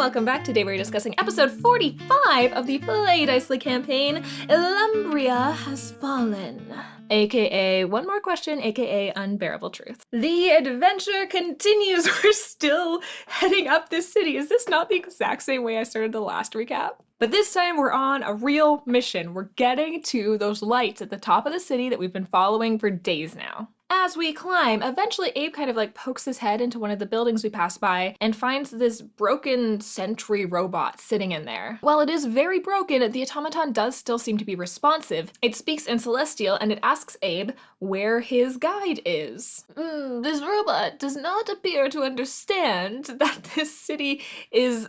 welcome back. Today we're discussing episode 45 of the Play Dicely campaign, Illumbria Has Fallen, aka One More Question, aka Unbearable Truth. The adventure continues. We're still heading up this city. Is this not the exact same way I started the last recap? But this time we're on a real mission. We're getting to those lights at the top of the city that we've been following for days now. As we climb, eventually Abe kind of like pokes his head into one of the buildings we pass by and finds this broken sentry robot sitting in there. While it is very broken, the automaton does still seem to be responsive. It speaks in Celestial and it asks Abe where his guide is. This robot does not appear to understand that this city is,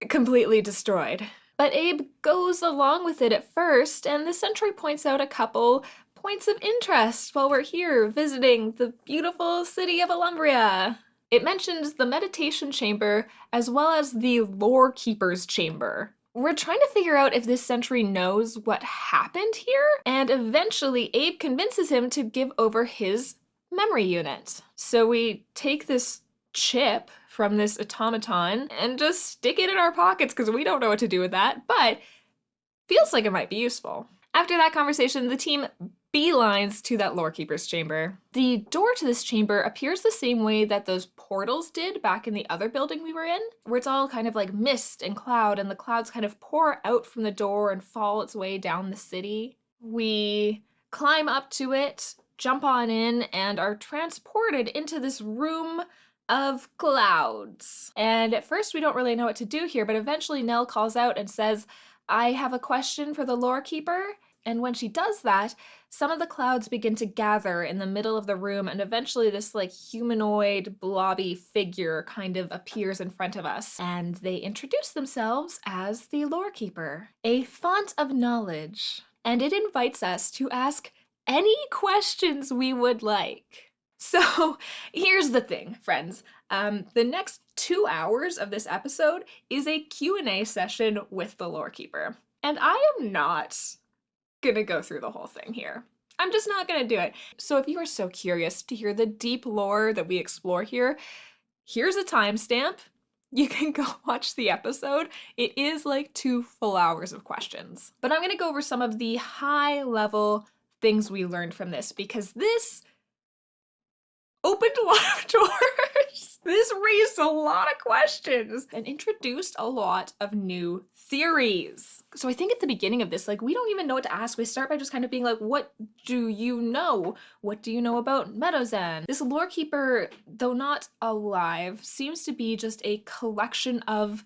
completely destroyed. But Abe goes along with it at first, and the sentry points out a couple points of interest while we're here visiting the beautiful city of Illumbria. It mentions the meditation chamber as well as the Lorekeeper's chamber. We're trying to figure out if this sentry knows what happened here, and eventually Abe convinces him to give over his memory unit. So we take this chip from this automaton and just stick it in our pockets because we don't know what to do with that, but feels like it might be useful. After that conversation, the team beelines to that Lorekeeper's chamber. The door to this chamber appears the same way that those portals did back in the other building we were in, where it's all kind of like mist and cloud, and the clouds kind of pour out from the door and fall its way down the city. We climb up to it, jump on in, and are transported into this room of clouds. And at first we don't really know what to do here, but eventually Nell calls out and says, "I have a question for the Lorekeeper." And when she does that, some of the clouds begin to gather in the middle of the room, and eventually this like humanoid blobby figure kind of appears in front of us. And they introduce themselves as the Lorekeeper, a font of knowledge. And it invites us to ask any questions we would like. So here's the thing, friends. The next 2 hours of this episode is a Q&A session with the Lorekeeper. And I am not gonna go through the whole thing here. I'm just not gonna do it. So if you are so curious to hear the deep lore that we explore here, here's a timestamp. You can go watch the episode. It is like 2 full hours of questions. But I'm gonna go over some of the high level things we learned from this, because this opened a lot of doors. This raised a lot of questions and introduced a lot of new theories. So I think at the beginning of this, like, we don't even know what to ask. We start by just kind of being like, what do you know? What do you know about Meadowzen? This Lorekeeper, though not alive, seems to be just a collection of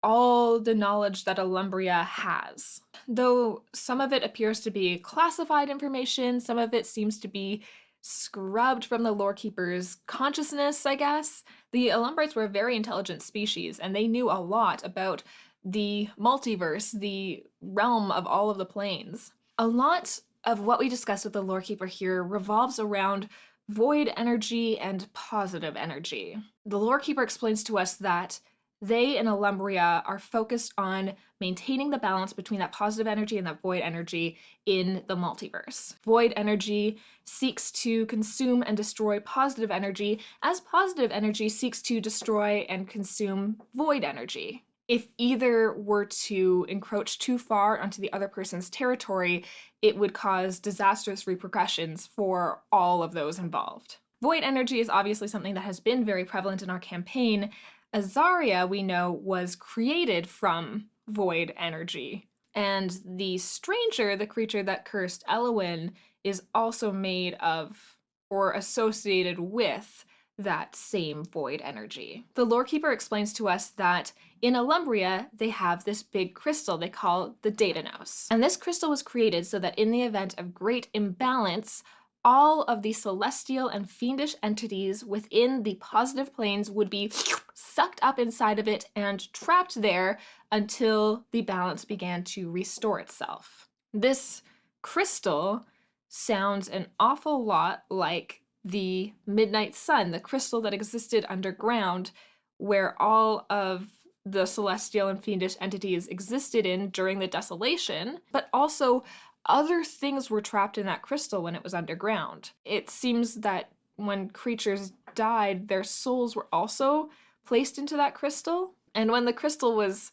all the knowledge that Illumbria has. Though some of it appears to be classified information, some of it seems to be scrubbed from the Lorekeeper's consciousness, I guess. The Illumbrites were a very intelligent species, and they knew a lot about the multiverse, the realm of all of the planes. A lot of what we discuss with the Lorekeeper here revolves around void energy and positive energy. The Lorekeeper explains to us that they in Illumbria are focused on maintaining the balance between that positive energy and that void energy in the multiverse. Void energy seeks to consume and destroy positive energy, as positive energy seeks to destroy and consume void energy. If either were to encroach too far onto the other person's territory, it would cause disastrous repercussions for all of those involved. Void energy is obviously something that has been very prevalent in our campaign. Azaria, we know, was created from void energy. And the Stranger, the creature that cursed Elowin, is also made of or associated with that same void energy. The Lorekeeper explains to us that in Illumbria, they have this big crystal they call the Datanos. And this crystal was created so that in the event of great imbalance, all of the celestial and fiendish entities within the positive planes would be sucked up inside of it and trapped there until the balance began to restore itself. This crystal sounds an awful lot like the Midnight Sun, the crystal that existed underground, where all of the celestial and fiendish entities existed in during the desolation, but also other things were trapped in that crystal when it was underground. It seems that when creatures died, their souls were also placed into that crystal. And when the crystal was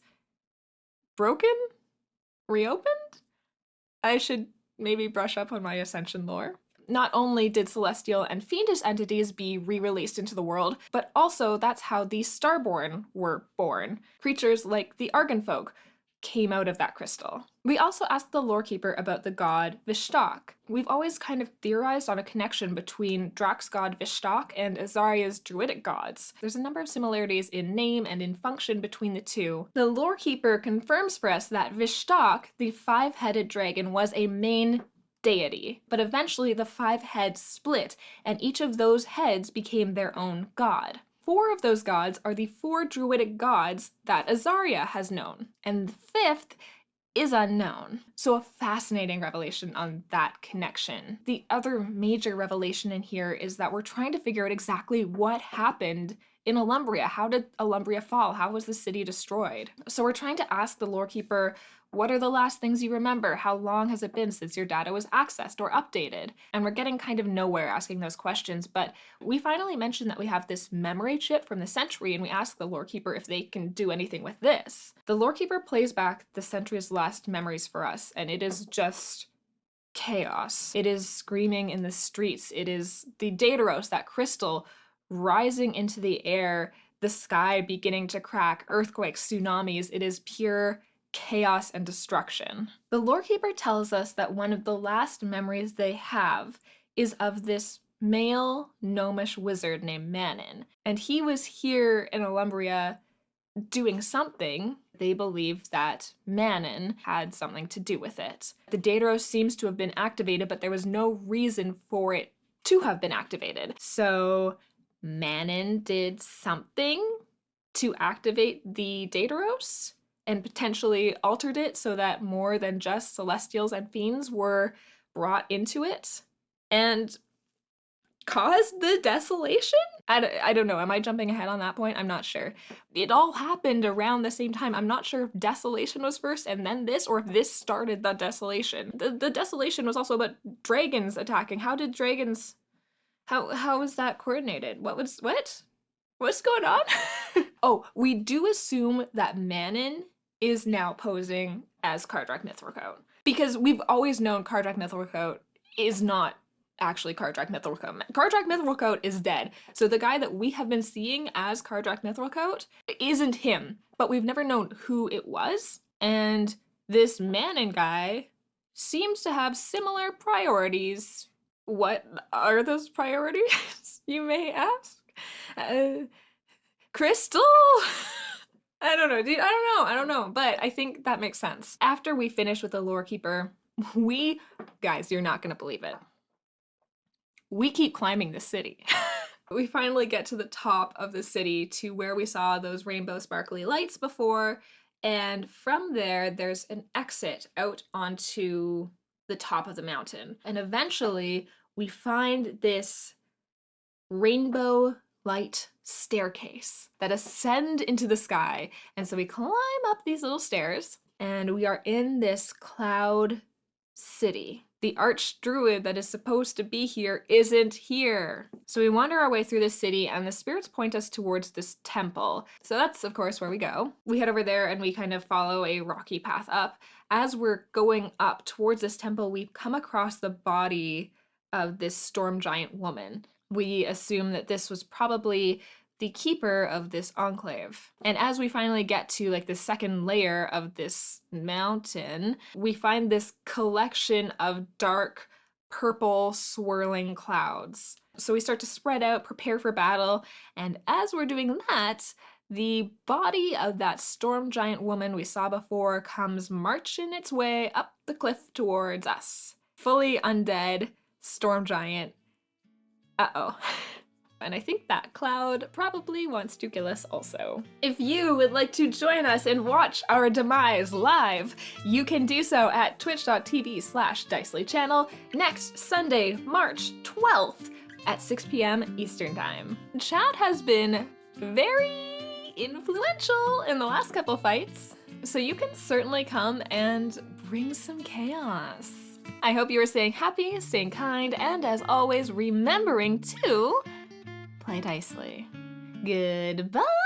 broken, reopened, I should maybe brush up on my Ascension lore. Not only did celestial and fiendish entities be re-released into the world, but also that's how the Starborn were born. Creatures like the Argan folk came out of that crystal. We also asked the Lorekeeper about the god Vishtak. We've always kind of theorized on a connection between Drax's god Vishtak and Azaria's druidic gods. There's a number of similarities in name and in function between the two. The Lorekeeper confirms for us that Vishtak, the five-headed dragon, was a main deity, but eventually the five heads split, and each of those heads became their own god. 4 of those gods are the 4 druidic gods that Azaria has known, and the 5th is unknown. So a fascinating revelation on that connection. The other major revelation in here is that we're trying to figure out exactly what happened in Illumbria. How did Illumbria fall? How was the city destroyed? So we're trying to ask the Lorekeeper, what are the last things you remember? How long has it been since your data was accessed or updated? And we're getting kind of nowhere asking those questions, but we finally mentioned that we have this memory chip from the Sentry, and we ask the Lorekeeper if they can do anything with this. The Lorekeeper plays back the Sentry's last memories for us, and it is just chaos. It is screaming in the streets. It is the Dataros, that crystal, rising into the air, the sky beginning to crack, earthquakes, tsunamis. It is pure chaos and destruction. The Lorekeeper tells us that one of the last memories they have is of this male gnomish wizard named Manon, and he was here in Illumbria doing something. They believe that Manon had something to do with it. The Dataros seems to have been activated, but there was no reason for it to have been activated. So Manon did something to activate the Dataros and potentially altered it so that more than just celestials and fiends were brought into it and caused the desolation? I don't know. Am I jumping ahead on that point? I'm not sure. It all happened around the same time. I'm not sure if desolation was first and then this, or if this started the desolation. The desolation was also about dragons attacking. How did dragons... How was that coordinated? What's going on? Oh, we do assume that Manon is now posing as Kardrak Mithracoat, because we've always known Kardrak Mithracoat is not actually Kardrak Mithracoat. Kardrak Mithracoat is dead. So the guy that we have been seeing as Kardrak Mithracoat isn't him, but we've never known who it was. And this Manon guy seems to have similar priorities. What are those priorities, you may ask? Crystal? I don't know, dude. I don't know. But I think that makes sense. After we finish with the Lorekeeper, guys, you're not gonna believe it. We keep climbing the city. We finally get to the top of the city, to where we saw those rainbow sparkly lights before. And from there, there's an exit out onto the top of the mountain. And eventually we find this rainbow light staircase that ascend into the sky. And so we climb up these little stairs and we are in this cloud city. The archdruid that is supposed to be here isn't here. So we wander our way through the city and the spirits point us towards this temple. So that's of course where we go. We head over there and we kind of follow a rocky path up. As we're going up towards this temple, we come across the body of this storm giant woman. We assume that this was probably the keeper of this enclave. And as we finally get to like the second layer of this mountain, we find this collection of dark purple swirling clouds. So we start to spread out, prepare for battle, and as we're doing that, the body of that storm giant woman we saw before comes marching its way up the cliff towards us. Fully undead, storm giant. Uh-oh. And I think that cloud probably wants to kill us also. If you would like to join us and watch our demise live, you can do so at twitch.tv/DicelyChannel next Sunday, March 12th at 6 p.m. Eastern Time. Chat has been very influential in the last couple fights, so you can certainly come and bring some chaos. I hope you are staying happy, staying kind, and as always, remembering to play Dicely. Goodbye!